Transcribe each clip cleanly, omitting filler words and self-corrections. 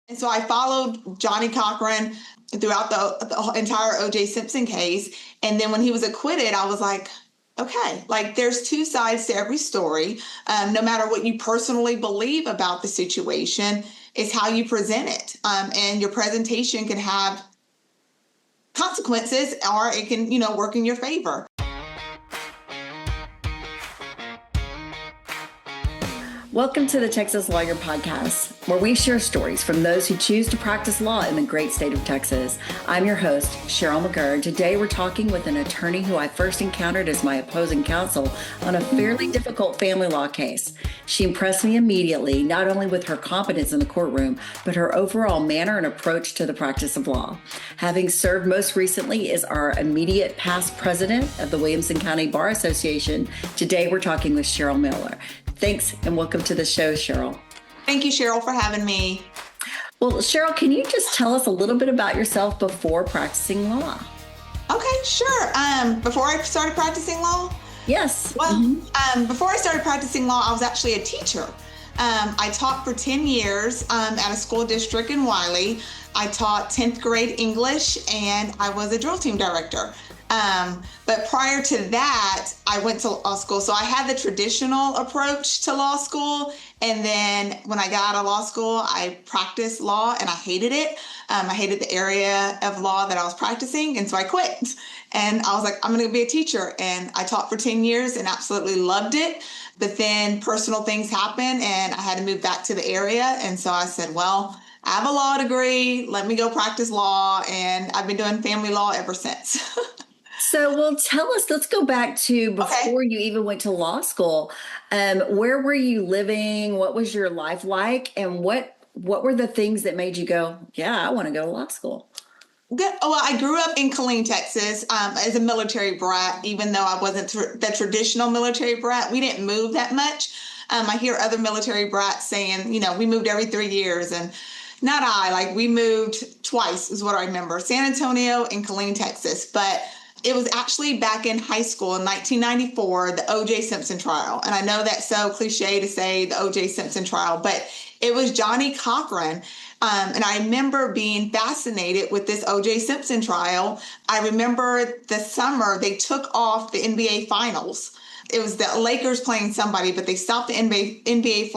And so I followed Johnny Cochran throughout the entire O.J. Simpson case. And then when he was acquitted, I was like, okay, like there's two sides to every story. No matter what you personally believe about the situation, is how you present it. And your presentation can have consequences, or it can, work in your favor. Welcome to the Texas Lawyer Podcast, where we share stories from those who choose to practice law in the great state of Texas. I'm your host, Cheryl McGirr. Today we're talking with an attorney who I first encountered as my opposing counsel on a fairly difficult family law case. She impressed me immediately, not only with her competence in the courtroom, but her overall manner and approach to the practice of law. Having served most recently as our immediate past president of the Williamson County Bar Association, today we're talking with Cheryl Miller. Thanks, and welcome to the show, Cheryl. Thank you, Cheryl, for having me. Well, Cheryl, can you just tell us a little bit about yourself before practicing law? Okay, sure. Before I started practicing law? Yes. Well, before I started practicing law, I was actually a teacher. I taught for 10 years at a school district in Wiley. I taught 10th grade English, and I was a drill team director. But prior to that, I went to law school. So I had the traditional approach to law school. And then when I got out of law school, I practiced law and I hated it. I hated the area of law that I was practicing. And so I quit. And I was like, I'm going to be a teacher. And I taught for 10 years and absolutely loved it. But then personal things happened and I had to move back to the area. And so I said, well, I have a law degree. Let me go practice law. And I've been doing family law ever since. So, well, tell us, let's go back to before you even went to law school. Where were you living? What was your life like? And what were the things that made you go, yeah, I want to go to law school? Good. Well, I grew up in Killeen, Texas, as a military brat, even though I wasn't the traditional military brat. We didn't move that much. I hear other military brats saying, we moved every 3 years, and not we moved twice is what I remember. San Antonio and Killeen, Texas. But it was actually back in high school in 1994, the O.J. Simpson trial. And I know that's so cliche to say the O.J. Simpson trial, but it was Johnny Cochran. And I remember being fascinated with this O.J. Simpson trial. I remember the summer they took off the NBA Finals. It was the Lakers playing somebody, but they stopped the NBA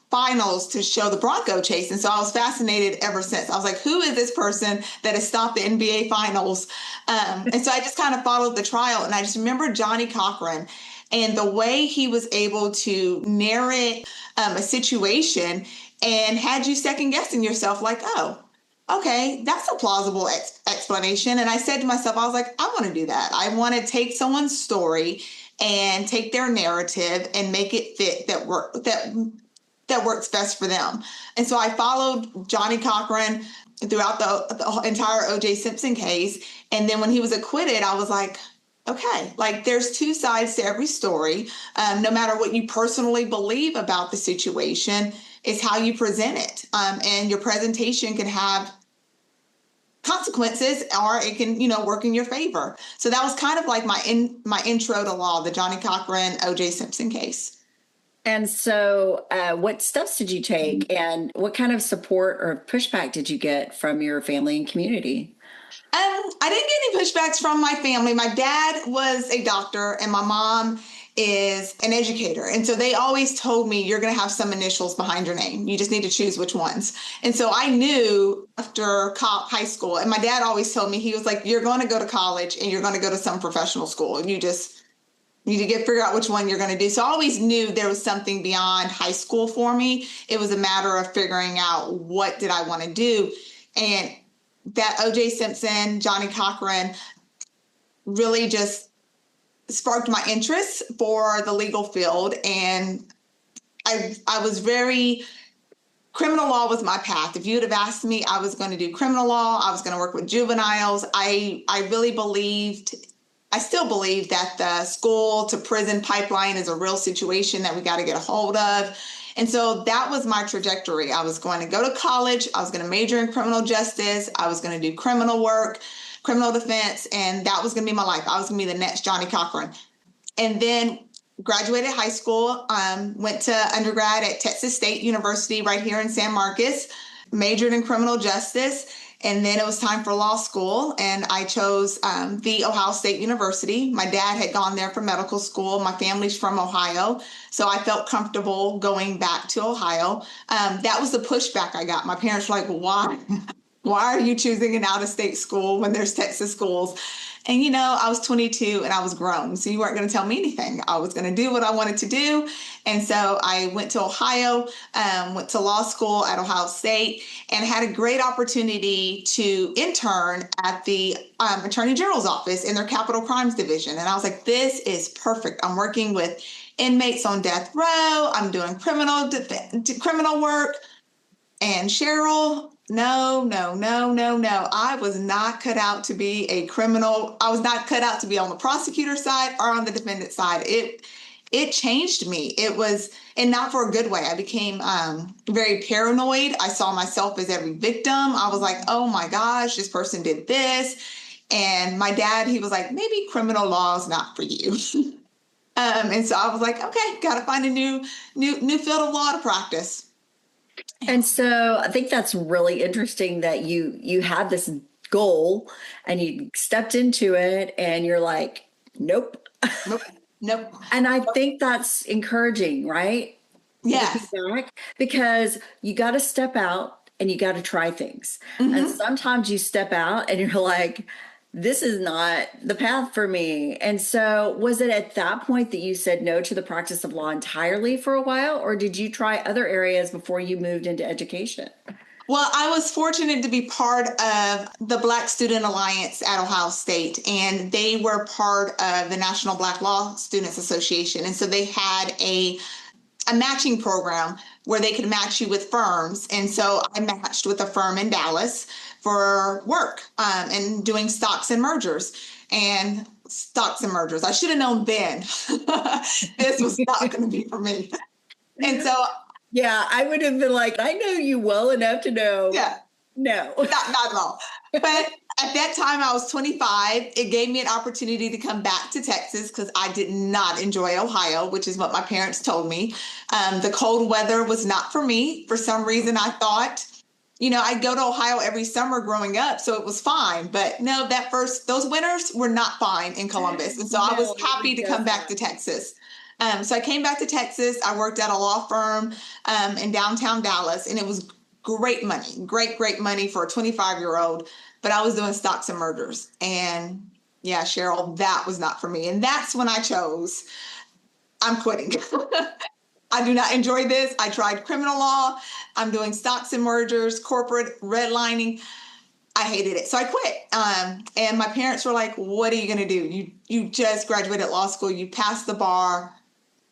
Finals to show the Bronco chase. And so I was fascinated ever since. I was like, who is this person that has stopped the NBA Finals? And so I just kind of followed the trial. And I just remember Johnny Cochran and the way he was able to narrate a situation and had you second guessing yourself like, oh, okay, that's a plausible explanation. And I said to myself, I was like, I want to do that. I want to take someone's story and take their narrative and make it fit that works best for them. And so I followed Johnny Cochran throughout the entire O.J. Simpson case. And then when he was acquitted, I was like, okay, like there's two sides to every story. No matter what you personally believe about the situation, is how you present it. And your presentation can have consequences, or it can, work in your favor. So that was kind of like my intro to law, the Johnny Cochran O.J. Simpson case. And so what steps did you take and what kind of support or pushback did you get from your family and community? I didn't get any pushbacks from my family. My dad was a doctor and my mom is an educator. And so they always told me, you're going to have some initials behind your name. You just need to choose which ones. And so I knew after high school, and my dad always told me, he was like, you're going to go to college and you're going to go to some professional school. And you just need to figure out which one you're going to do. So I always knew there was something beyond high school for me. It was a matter of figuring out what did I want to do. And that O.J. Simpson, Johnny Cochran really just sparked my interest for the legal field. And I was criminal law was my path. If you'd have asked me, I was going to do criminal law. I was going to work with juveniles. I really believed, I still believe that the school to prison pipeline is a real situation that we got to get a hold of. And so that was my trajectory. I was going to go to college. I was going to major in criminal justice. I was going to do criminal work, criminal defense, and that was going to be my life. I was going to be the next Johnny Cochran. And then graduated high school, went to undergrad at Texas State University right here in San Marcos. majored in criminal justice. And then it was time for law school, and I chose the Ohio State University. My dad had gone there for medical school. My family's from Ohio, so I felt comfortable going back to Ohio. That was the pushback I got. My parents were like, why? Why are you choosing an out-of-state school when there's Texas schools? And, I was 22 and I was grown, so you weren't going to tell me anything. I was going to do what I wanted to do. And so I went to Ohio, went to law school at Ohio State, and had a great opportunity to intern at the Attorney General's office in their capital crimes division. And I was like, this is perfect. I'm working with inmates on death row. I'm doing criminal work. And Cheryl, no. I was not cut out to be a criminal. I was not cut out to be on the prosecutor side or on the defendant side. It changed me. And not for a good way. I became very paranoid. I saw myself as every victim. I was like, oh my gosh, this person did this. And my dad, he was like, maybe criminal law is not for you. And so I was like, okay, got to find a new field of law to practice. And so I think that's really interesting that you had this goal and you stepped into it and you're like, nope. And I think that's encouraging, right? Yes. Because you got to step out and you got to try things. Mm-hmm. And sometimes you step out and you're like, this is not the path for me. And so was it at that point that you said no to the practice of law entirely for a while, or did you try other areas before you moved into education? Well, I was fortunate to be part of the Black Student Alliance at Ohio State, and they were part of the National Black Law Students Association. And so they had a matching program where they could match you with firms. And so I matched with a firm in Dallas for work and doing stocks and mergers. I should have known then this was not going to be for me. And so yeah, I would have been like, I know you well enough to know. Yeah. No. Not at all. But at that time, I was 25. It gave me an opportunity to come back to Texas because I did not enjoy Ohio, which is what my parents told me. The cold weather was not for me. For some reason, I thought, I'd go to Ohio every summer growing up, so it was fine. But no, those winters were not fine in Columbus. And so I was happy to come back to Texas. So I came back to Texas. I worked at a law firm in downtown Dallas, and it was great money for a 25-year-old. But I was doing stocks and mergers. And yeah, Cheryl, that was not for me. And that's when I chose, I'm quitting. I do not enjoy this. I tried criminal law. I'm doing stocks and mergers, corporate redlining. I hated it. So I quit. And my parents were like, what are you going to do? You just graduated law school. You passed the bar.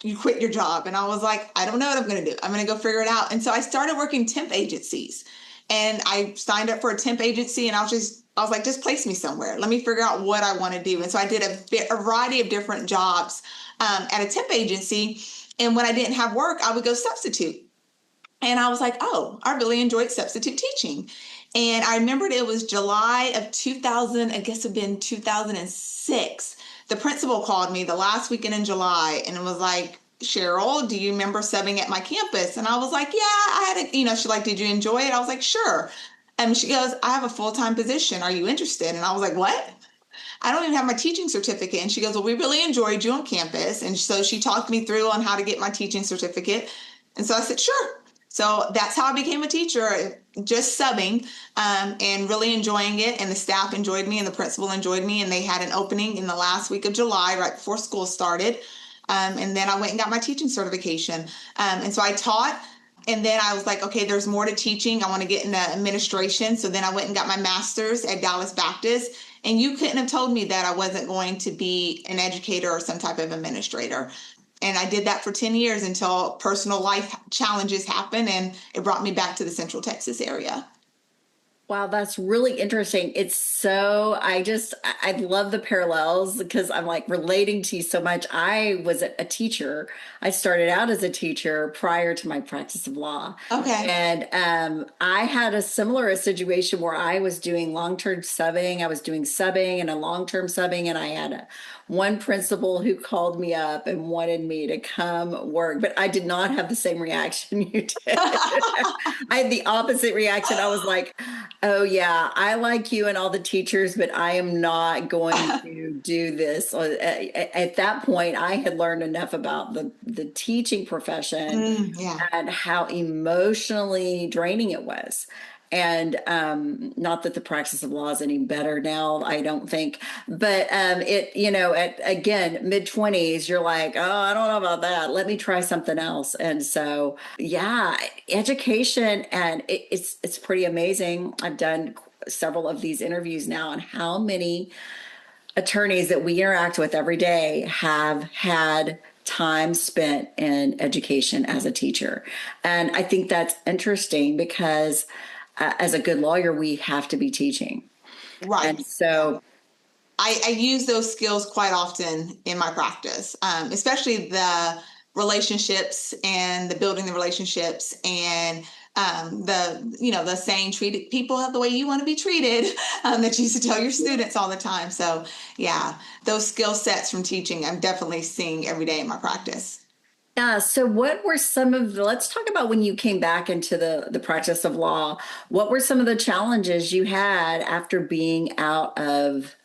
You quit your job. And I was like, I don't know what I'm going to do. I'm going to go figure it out. And so I started working temp agencies. And I signed up for a temp agency, and I was like, just place me somewhere. Let me figure out what I want to do. And so I did a variety of different jobs at a temp agency. And when I didn't have work, I would go substitute. And I was like, oh, I really enjoyed substitute teaching. And I remembered it was July of 2000, I guess it had been 2006. The principal called me the last weekend in July and it was like, Cheryl, do you remember subbing at my campus? And I was like, yeah, I had she's like, did you enjoy it? I was like, sure. And she goes, I have a full-time position. Are you interested? And I was like, what? I don't even have my teaching certificate. And she goes, well, we really enjoyed you on campus. And so she talked me through on how to get my teaching certificate. And so I said, sure. So that's how I became a teacher, just subbing and really enjoying it. And the staff enjoyed me and the principal enjoyed me. And they had an opening in the last week of July, right before school started. And then I went and got my teaching certification. And so I taught. And then I was like, okay, there's more to teaching. I want to get into administration. So then I went and got my master's at Dallas Baptist. And you couldn't have told me that I wasn't going to be an educator or some type of administrator. And I did that for 10 years until personal life challenges happened, and it brought me back to the Central Texas area. Wow, that's really interesting. I love the parallels because I'm like relating to you so much. I was a teacher. I started out as a teacher prior to my practice of law. Okay. And I had a similar situation where I was doing long-term subbing. I was doing subbing and a long-term subbing, and I had one principal who called me up and wanted me to come work, but I did not have the same reaction you did. I had the opposite reaction. I was like, oh, yeah, I like you and all the teachers, but I am not going to do this. At that point, I had learned enough about the teaching profession Yeah. and how emotionally draining it was. And not that the practice of law is any better now, I don't think. But at again, mid-20s, you're like, oh, I don't know about that. Let me try something else. And so, yeah, education, and it's pretty amazing. I've done several of these interviews now, and how many attorneys that we interact with every day have had time spent in education as a teacher. And I think that's interesting because as a good lawyer, we have to be teaching. Right. And so, I use those skills quite often in my practice, especially the relationships and the building the relationships and the saying treat people the way you want to be treated that you used to tell your students all the time. So yeah, those skill sets from teaching I'm definitely seeing every day in my practice. yeah. So, what were let's talk about when you came back into the practice of law. What were some of the challenges you had after being out of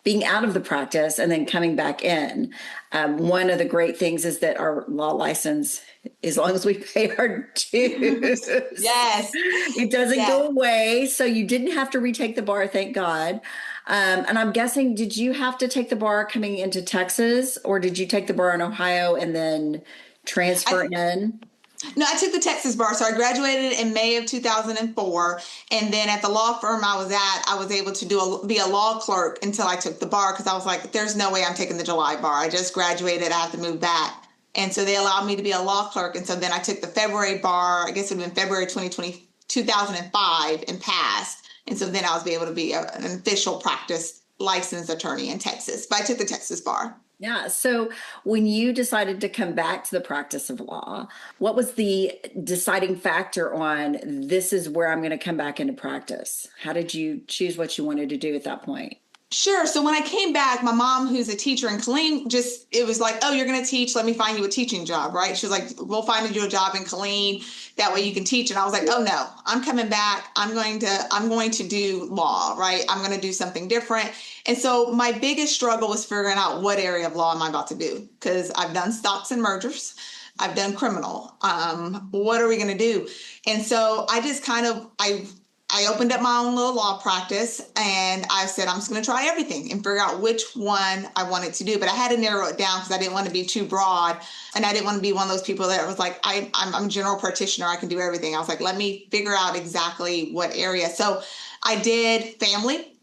the practice and then coming back in? One of the great things is that our law license, as long as we pay our dues, Yes. it doesn't go away. So you didn't have to retake the bar, thank God. And I'm guessing, did you have to take the bar coming into Texas, or did you take the bar in Ohio and then transfer in? No, I took the Texas bar. So I graduated in May of 2004. And then at the law firm I was at, I was able to be a law clerk until I took the bar because I was like, there's no way I'm taking the July bar. I just graduated. I have to move back. And so they allowed me to be a law clerk. And so then I took the February bar, I guess it would have been February 2005, and passed. And so then I was able to be an official practice licensed attorney in Texas. But I took the Texas bar. Yeah. So when you decided to come back to the practice of law, what was the deciding factor on this is where I'm going to come back into practice? How did you choose what you wanted to do at that point? Sure. So when I came back, my mom, who's a teacher in Killeen, it was like, oh, you're going to teach. Let me find you a teaching job, right? She was like, we'll find you a job in Killeen. That way you can teach. And I was like, oh no, I'm coming back. I'm going to do law, right? I'm going to do something different. And so my biggest struggle was figuring out what area of law am I about to do? Because I've done stocks and mergers. I've done criminal. What are we going to do? And so I just I opened up my own little law practice, and I said, I'm just going to try everything and figure out which one I wanted to do. But I had to narrow it down because I didn't want to be too broad. And I didn't want to be one of those people that was like, I'm a general practitioner. I can do everything. I was like, let me figure out exactly what area. So I did family.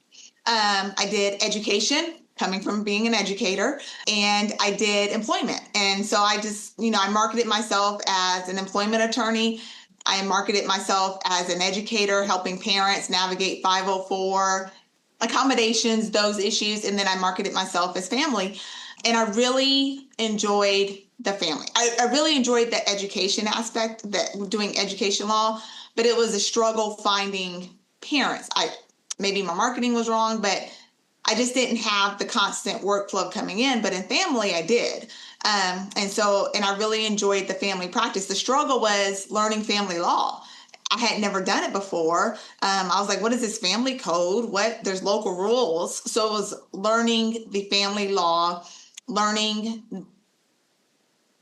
I did education, coming from being an educator, and I did employment. And so I just, I marketed myself as an employment attorney. I marketed myself as an educator, helping parents navigate 504 accommodations, those issues. And then I marketed myself as family. And I really enjoyed the family. I really enjoyed the education aspect, that doing education law, but it was a struggle finding parents. Maybe my marketing was wrong, but I just didn't have the constant workflow coming in. But in family, I did. And I really enjoyed the family practice. The struggle was learning family law. I had never done it before. I was like, what is this family code? There's local rules. So it was learning the family law, learning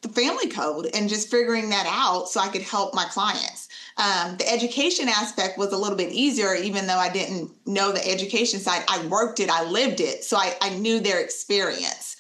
the family code, and just figuring that out so I could help my clients. The education aspect was a little bit easier, even though I didn't know the education side. I worked it, I lived it. So I knew their experience.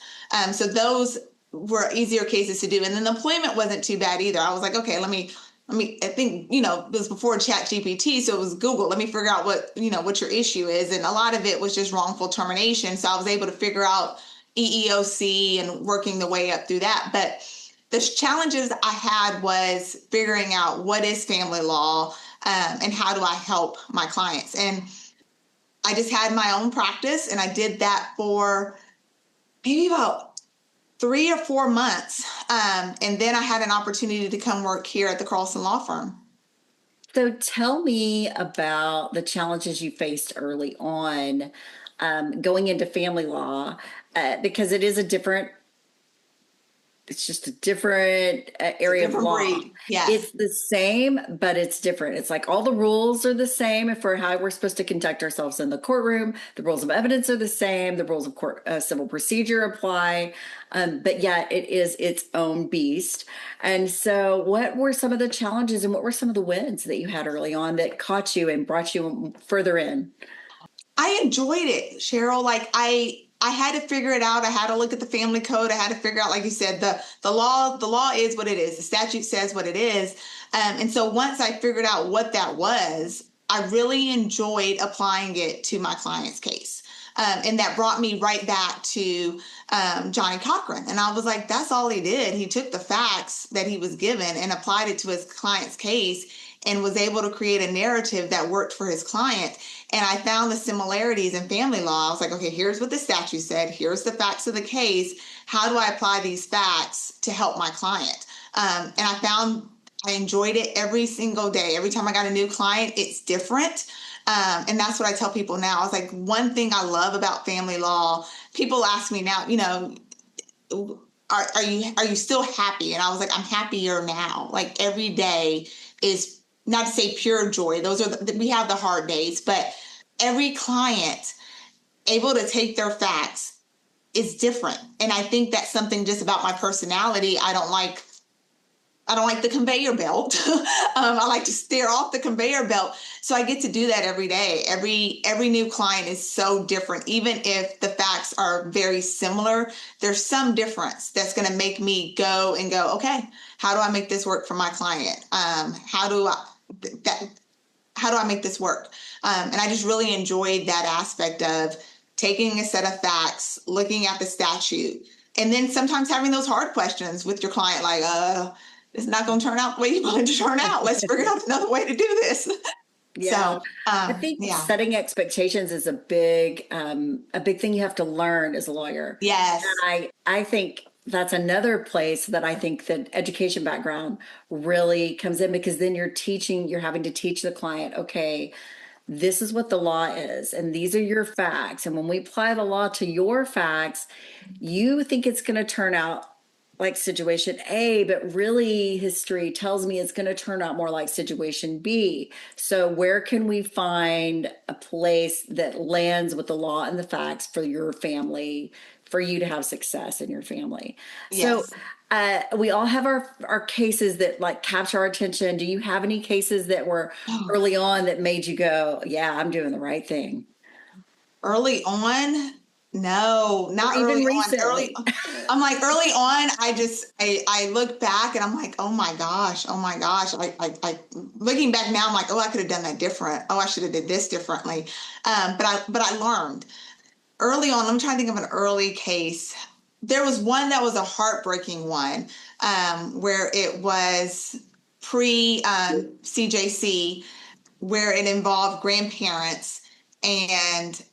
So those were easier cases to do. And then the employment wasn't too bad either. I was like, okay, let me, I think, it was before ChatGPT. So it was Google. Let me figure out what your issue is. And a lot of it was just wrongful termination. So I was able to figure out EEOC and working the way up through that. But the challenges I had was figuring out what is family law, and how do I help my clients. And I just had my own practice, and I did that for maybe about 3 or 4 months. And then I had an opportunity to come work here at the Carlson Law Firm. So tell me about the challenges you faced early on going into family law, because it's just a different area of law. Breed. Yes. It's the same, but it's different. It's like all the rules are the same for how we're supposed to conduct ourselves in the courtroom. The rules of evidence are the same. The rules of civil procedure apply, but yet it is its own beast. And so what were some of the challenges and what were some of the wins that you had early on that caught you and brought you further in? I enjoyed it, Cheryl. Like I had to figure it out. I had to look at the family code. I had to figure out, like you said, the law is what it is. The statute says what it is. And so once I figured out what that was, I really enjoyed applying it to my client's case. And that brought me right back to Johnny Cochran. And I was like, that's all he did. He took the facts that he was given and applied it to his client's case and was able to create a narrative that worked for his client. And I found the similarities in family law. I was like, okay, here's what the statute said. Here's the facts of the case. How do I apply these facts to help my client? And I found I enjoyed it every single day. Every time I got a new client, it's different. And that's what I tell people now. I was like, one thing I love about family law, people ask me now, are you still happy? And I was like, I'm happier now. Like every day is, not to say pure joy. Those are we have the hard days, but every client able to take their facts is different. And I think that's something just about my personality. I don't like the conveyor belt. I like to steer off the conveyor belt. So I get to do that every day. Every new client is so different. Even if the facts are very similar, there's some difference that's going to make me go, okay, how do I make this work for my client? How do I make this work? And I just really enjoyed that aspect of taking a set of facts, looking at the statute, and then sometimes having those hard questions with your client, like, it's not going to turn out the way you want it to turn out. Let's figure out another way to do this. Yeah. So, I think setting expectations is a big thing you have to learn as a lawyer. Yes. And I think that's another place that I think that education background really comes in, because then you're having to teach the client, okay, this is what the law is, and these are your facts. And when we apply the law to your facts, you think it's going to turn out like situation A, but really history tells me it's going to turn out more like situation B. So where can we find a place that lands with the law and the facts for your family, for you to have success in your family? Yes. So we all have our cases that like capture our attention. Do you have any cases that were early on that made you go, yeah, I'm doing the right thing? Early on? No, not Even early recently. on. I'm like early on, I look back and I'm like, oh my gosh. I looking back now, I'm like, oh, I could have done that different. Oh, I should have did this differently. But I learned early on. I'm trying to think of an early case. There was one that was a heartbreaking one, where it was pre CJC, where it involved grandparents. And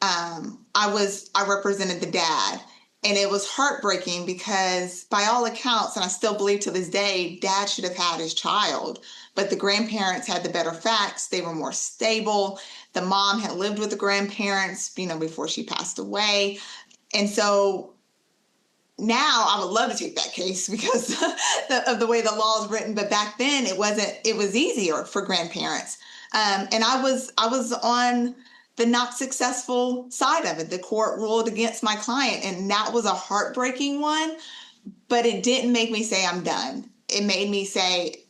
I represented the dad, and it was heartbreaking because by all accounts, and I still believe to this day, dad should have had his child, but the grandparents had the better facts. They were more stable. The mom had lived with the grandparents, before she passed away. And so now I would love to take that case because of the way the law is written. But back then it was easier for grandparents. And I was on the not successful side of it. The court ruled against my client, and that was a heartbreaking one, but it didn't make me say I'm done. It made me say,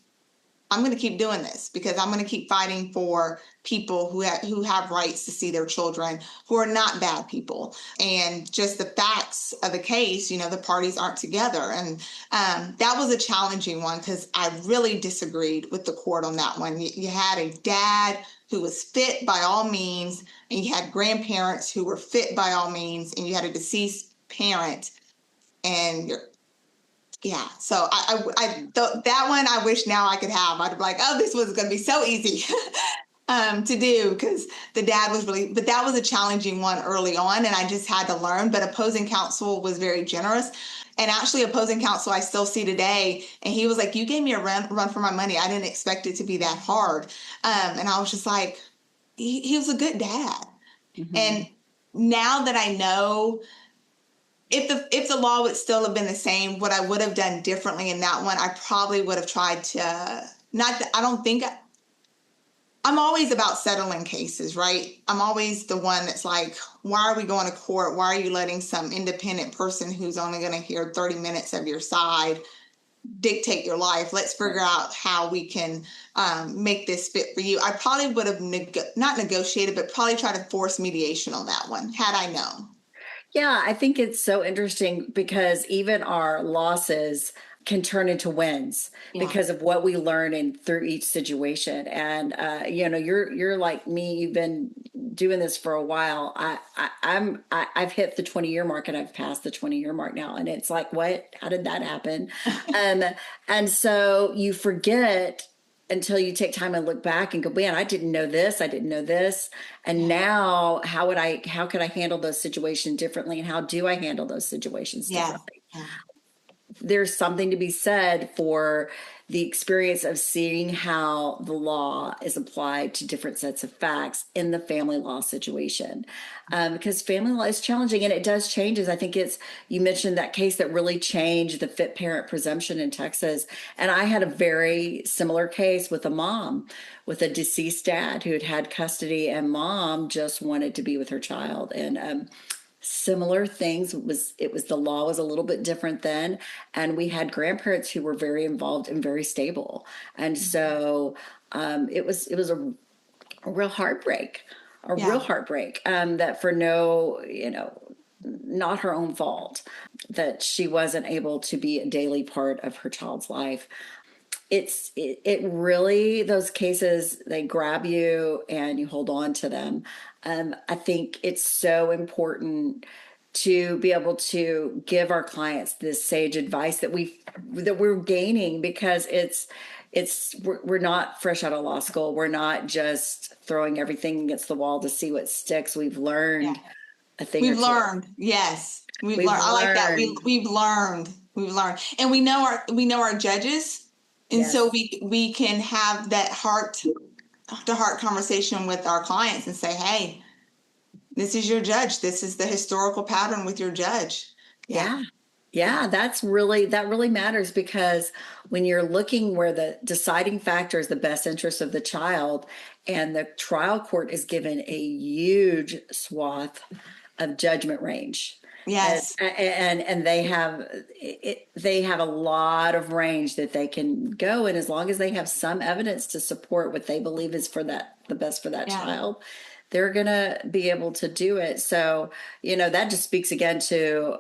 I'm going to keep doing this because I'm going to keep fighting for people who have rights to see their children, who are not bad people. And just the facts of the case, the parties aren't together. And that was a challenging one because I really disagreed with the court on that one. You had a dad who was fit by all means, and you had grandparents who were fit by all means, and you had a deceased parent, and Yeah. So that one I wish now I could have. I'd be like, oh, this was going to be so easy to do because the dad was really, but that was a challenging one early on and I just had to learn. But opposing counsel was very generous. And actually opposing counsel I still see today. And he was like, you gave me a run for my money. I didn't expect it to be that hard. And I was just like, he was a good dad. Mm-hmm. And now that I know, if the law would still have been the same, what I would have done differently in that one, I probably would have tried to I'm always about settling cases, right? I'm always the one that's like, why are we going to court? Why are you letting some independent person who's only going to hear 30 minutes of your side dictate your life? Let's figure out how we can make this fit for you. I probably would have not negotiated, but probably try to force mediation on that one had I known. Yeah, I think it's so interesting because even our losses can turn into wins because of what we learn through each situation. And you're like me. You've been doing this for a while. I've hit the 20-year mark and I've passed the 20-year mark now. And it's like, what? How did that happen? And so you forget until you take time and look back and go, man, I didn't know this. I didn't know this. And now how could I handle those situations differently? And how do I handle those situations differently? Yeah. There's something to be said for the experience of seeing how the law is applied to different sets of facts in the family law situation. Because family law is challenging and it does changes. I think you mentioned that case that really changed the fit parent presumption in Texas. And I had a very similar case with a mom with a deceased dad who had had custody, and mom just wanted to be with her child. And similar things. It was the law was a little bit different then, and we had grandparents who were very involved and very stable, and so it was a real heartbreak, real heartbreak that for not her own fault that she wasn't able to be a daily part of her child's life. It really, those cases, they grab you and you hold on to them. I think it's so important to be able to give our clients this sage advice that we're gaining, because we're not fresh out of law school. We're not just throwing everything against the wall to see what sticks. We've learned a thing. We've learned. Yes. We've learned. I like that. We've learned, and we know our judges. And so we can have that heart-to-heart conversation with our clients and say, hey, this is your judge. This is the historical pattern with your judge. Yeah. That really matters, because when you're looking where the deciding factor is the best interest of the child, and the trial court is given a huge swath of judgment range. Yes. And they have a lot of range that they can go. And as long as they have some evidence to support what they believe is the best for that child, they're going to be able to do it. So, that just speaks again to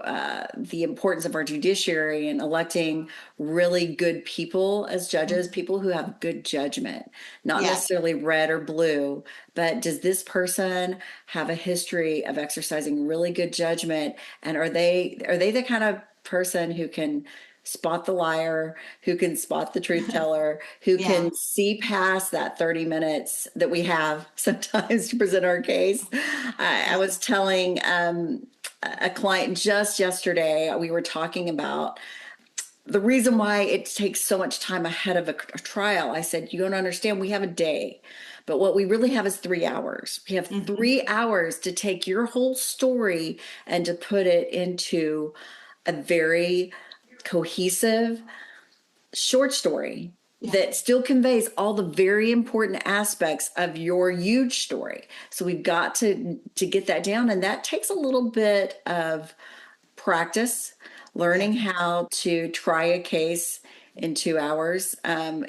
the importance of our judiciary and electing really good people as judges, people who have good judgment, not necessarily red or blue, but does this person have a history of exercising really good judgment? And are they the kind of person who can spot the liar, who can spot the truth teller, who can see past that 30 minutes that we have sometimes to present our case? I was telling a client just yesterday, we were talking about the reason why it takes so much time ahead of a trial. I said, you don't understand, we have a day, but what we really have is 3 hours. We have 3 hours to take your whole story and to put it into a very cohesive short story that still conveys all the very important aspects of your huge story. So we've got to get that down, and that takes a little bit of practice, learning how to try a case in 2 hours. And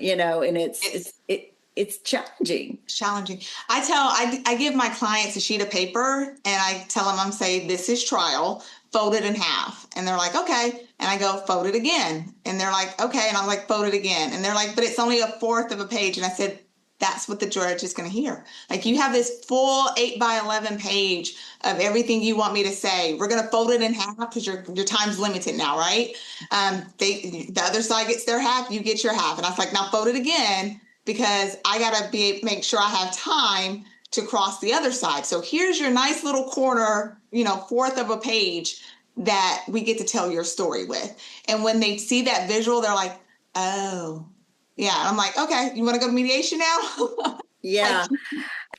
it's challenging. It's challenging. I give my clients a sheet of paper and I tell them, I'm saying, this is trial, fold it in half. And they're like, okay. And I go, fold it again. And they're like, okay. And I'm like, fold it again. And they're like, but it's only a fourth of a page. And I said, that's what the judge is going to hear. Like, you have this full 8 by 11 page of everything you want me to say. We're going to fold it in half because your time's limited now, right? The other side gets their half, you get your half. And I was like, now fold it again, because I got to make sure I have time to cross the other side. So here's your nice little corner, fourth of a page that we get to tell your story with. And when they see that visual, they're like, oh, yeah. And I'm like, okay, you want to go to mediation now? Yeah.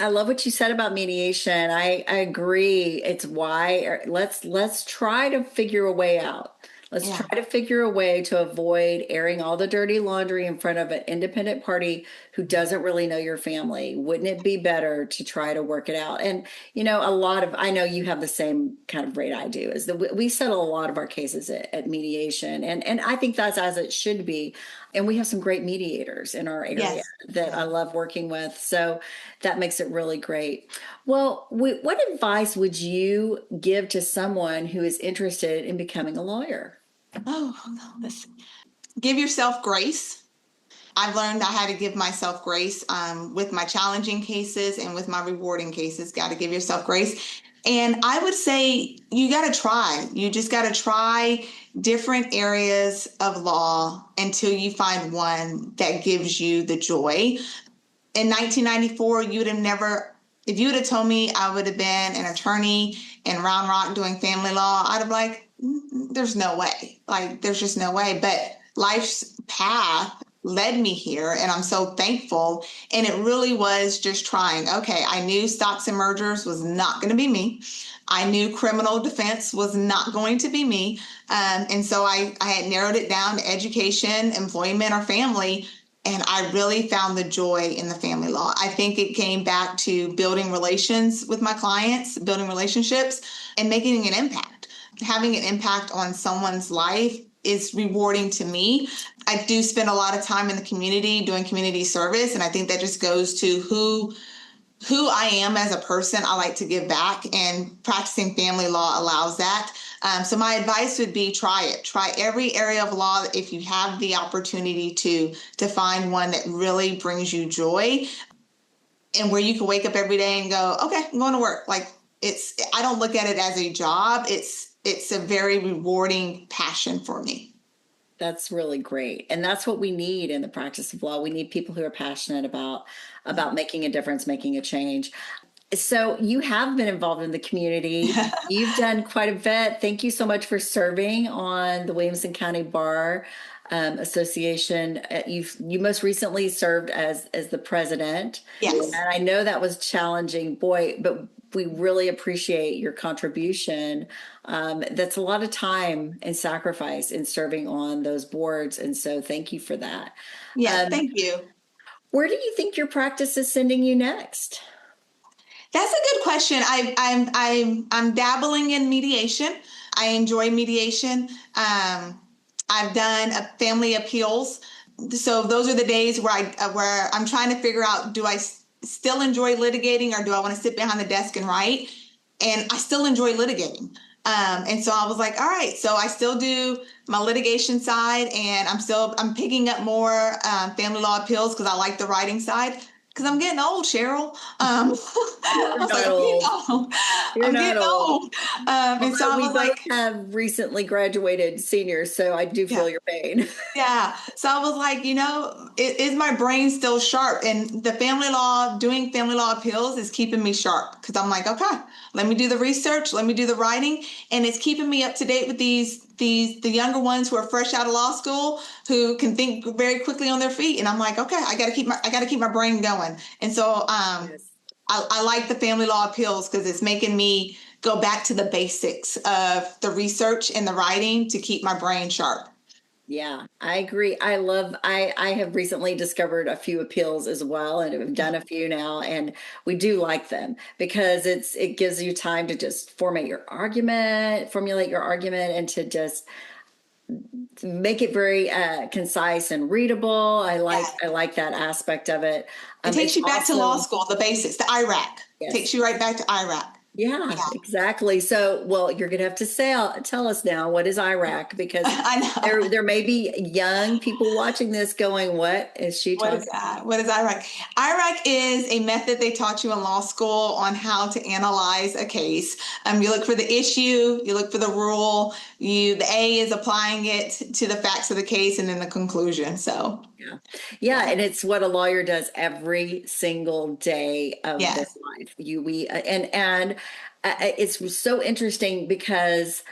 I love what you said about mediation. I agree. It's why let's try to figure a way out. Let's Yeah. try to figure a way to avoid airing all the dirty laundry in front of an independent party who doesn't really know your family. Wouldn't it be better to try to work it out? And, I know you have the same kind of rate I do, is that we settle a lot of our cases at mediation. And I think that's as it should be. And we have some great mediators in our area Yes. that I love working with. So that makes it really great. Well, what advice would you give to someone who is interested in becoming a lawyer? Oh, listen. Give yourself grace. I've learned I had to give myself grace with my challenging cases and with my rewarding cases. Got to give yourself grace. And I would say you got to try. You just got to try different areas of law until you find one that gives you the joy. In 1994, if you would have told me I would have been an attorney in Round Rock doing family law, I'd have like, there's no way. Like, there's just no way. But life's path led me here, and I'm so thankful. And it really was just trying. Okay, I knew stocks and mergers was not going to be me. I knew criminal defense was not going to be me. And so I had narrowed it down to education, employment, or family. And I really found the joy in the family law. I think it came back to building relations with my clients, building relationships, and making an impact. Having an impact on someone's life is rewarding to me. I do spend a lot of time in the community doing community service, and I think that just goes to who I am as a person. I like to give back, and practicing family law allows that. So my advice would be try it. Try every area of law if you have the opportunity to find one that really brings you joy, and where you can wake up every day and go, okay, I'm going to work. Like, I don't look at it as a job. It's a very rewarding passion for me. That's really great. And that's what we need in the practice of law. We need people who are passionate about making a difference, making a change. So you have been involved in the community. You've done quite a bit. Thank you so much for serving on the Williamson County Bar Association. You most recently served as the president. Yes. And I know that was challenging, boy, but we really appreciate your contribution. That's a lot of time and sacrifice in serving on those boards. And so thank you for that. Yeah, thank you. Where do you think your practice is sending you next? That's a good question. I'm dabbling in mediation. I enjoy mediation. I've done family appeals. So those are the days where I'm trying to figure out, do I still enjoy litigating, or do I want to sit behind the desk and write? And I still enjoy litigating. And so I was like, all right, so I still do my litigation side, and I'm picking up more family law appeals because I like the writing side. Because I'm getting old, Cheryl. I was like, I'm getting old. And so I was like, have recently graduated seniors, so I do feel your pain. Yeah. So I was like, is my brain still sharp? And doing family law appeals is keeping me sharp, because I'm like, okay, let me do the research, let me do the writing, and it's keeping me up to date with the younger ones who are fresh out of law school, who can think very quickly on their feet. And I'm like, okay, I got to keep my brain going. And so Yes. I like the family law appeals because it's making me go back to the basics of the research and the writing to keep my brain sharp. Yeah, I agree. I have recently discovered a few appeals as well, and have done a few now, and we do like them because it gives you time to just formulate your argument, and to just make it very concise and readable. I like that aspect of it. It takes you back to law school, the basics, the IRAC. Yes. Takes you right back to IRAC. Yeah, Yeah. exactly. So, well, you're going to have to tell us now, what is IRAC? Because I know. there may be young people watching this going, what is she What is talking? that? What is IRAC? IRAC is a method they taught you in law school on how to analyze a case. You look for the issue, you look for the rule, the A is applying it to the facts of the case, and then the conclusion. So, Yeah. Yeah. yeah. And it's what a lawyer does every single day of their Yes. life. It's so interesting because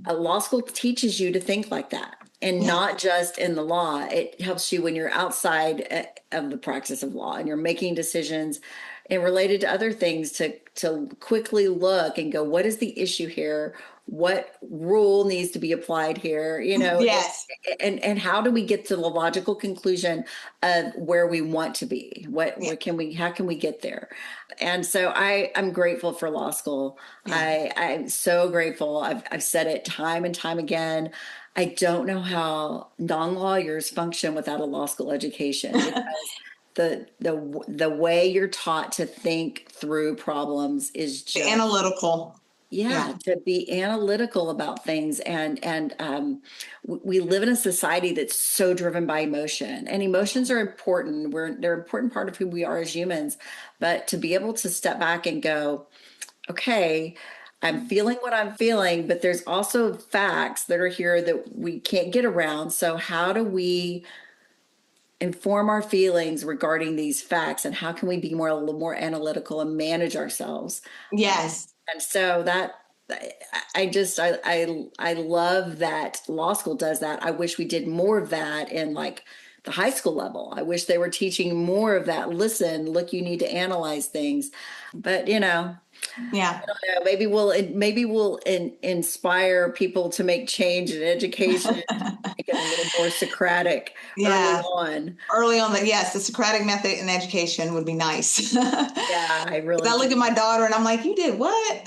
a law school teaches you to think like that, and Yeah. not just in the law. It helps you when you're outside of the practice of law and you're making decisions and related to other things to quickly look and go, what is the issue here? What rule needs to be applied here? Yes. And how do we get to the logical conclusion of where we want to be? Yeah. How can we get there? And so I'm grateful for law school. Yeah. I'm so grateful. I've said it time and time again. I don't know how non-lawyers function without a law school education, because the way you're taught to think through problems is just Analytical. Yeah. yeah, to be analytical about things. We live in a society that's so driven by emotion, and emotions are important. They're an important part of who we are as humans. But to be able to step back and go, okay, I'm feeling what I'm feeling, but there's also facts that are here that we can't get around. So how do we inform our feelings regarding these facts, and how can we be a little more analytical and manage ourselves? Yes. And so that I love that law school does that. I wish we did more of that in like the high school level. I wish they were teaching more of that. Listen, look, you need to analyze things. But Yeah. I don't know, maybe we'll inspire people to make change in education, make it a little more Socratic early Yeah. on. Early on, yes, the Socratic method in education would be nice. Yeah, I 'Cause really I look do. at my daughter and I'm like, you did what?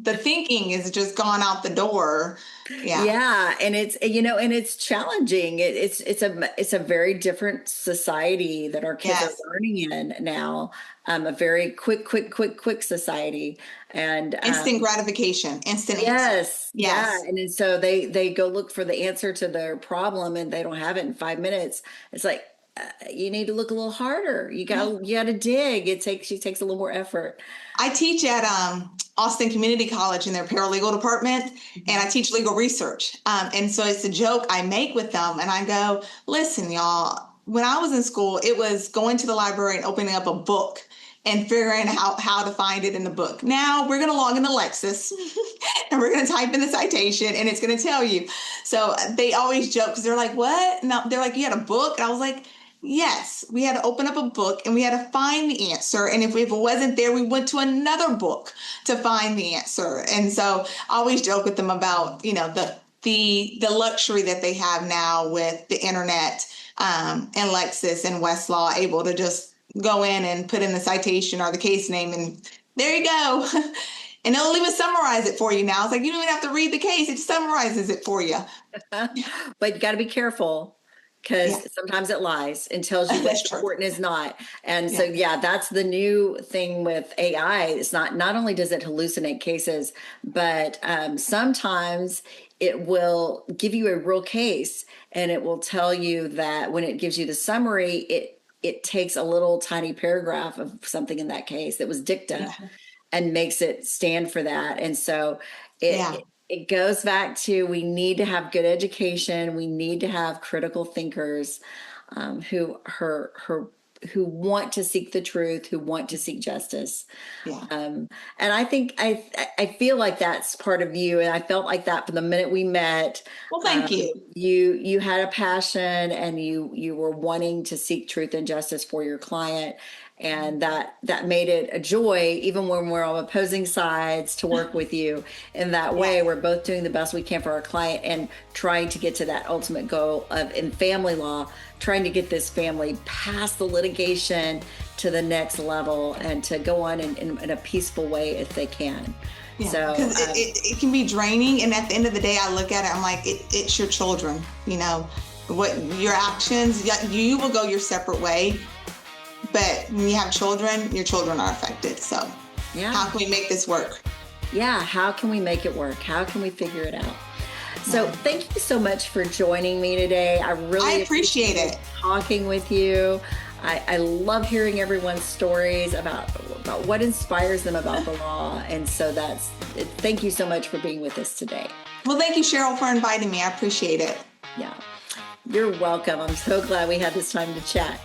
The thinking is just gone out the door. Yeah. Yeah, and it's challenging. It's a very different society that our kids are Yes. learning in now. A very quick society, and Instant gratification, instant answer. yes, yeah, Yes. and then so they go look for the answer to their problem, and they don't have it in 5 minutes. It's like you need to look a little harder. You got to dig. She takes a little more effort. I teach at Austin Community College in their paralegal department, and I teach legal research. And so it's a joke I make with them, and I go, listen, y'all, when I was in school, it was going to the library and opening up a book and figuring out how to find it in the book. Now we're going to log into Lexis and we're going to type in the citation and it's going to tell you. So they always joke because they're like, what? No, they're like, you had a book? And I was like, yes, we had to open up a book and we had to find the answer. And if it wasn't there, we went to another book to find the answer. And so I always joke with them about, the luxury that they have now with the internet and Lexis and Westlaw, able to just go in and put in the citation or the case name, and there you go. And it'll even summarize it for you now. It's like you don't even have to read the case; it summarizes it for you. But you got to be careful, Yeah, because sometimes it lies and tells you that's what's true. important is not. And so, Yeah, yeah, that's the new thing with AI. It's not only does it hallucinate cases, but sometimes it will give you a real case, and it will tell you that when it gives you the summary, it takes a little tiny paragraph of something in that case that was dicta yeah, and makes it stand for that. And so yeah. it goes back to, we need to have good education. We need to have critical thinkers who want to seek the truth, who want to seek justice. Yeah. And I think I feel like that's part of you, and I felt like that from the minute we met. Well, thank you. You had a passion, and you were wanting to seek truth and justice for your client, and that made it a joy, even when we're on opposing sides, to work with you in that way. Yes. We're both doing the best we can for our client and trying to get to that ultimate goal of, in family law, trying to get this family past the litigation to the next level and to go on in a peaceful way if they can. Yeah, So because it can be draining, and at the end of the day, I look at it, I'm like, it's your children. What your actions, you will go your separate way, but when you have children, your children are affected. So yeah. how can we make this work? how can we make it work? How can we figure it out? So thank you so much for joining me today. I really appreciate it. Talking with you. I love hearing everyone's stories about what inspires them about the law. And so thank you so much for being with us today. Well, thank you, Cheryl, for inviting me. I appreciate it. Yeah, you're welcome. I'm so glad we had this time to chat.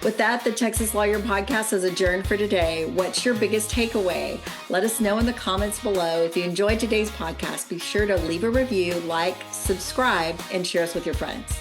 With that, the Texas Lawyer Podcast is adjourned for today. What's your biggest takeaway? Let us know in the comments below. If you enjoyed today's podcast, be sure to leave a review, like, subscribe, and share us with your friends.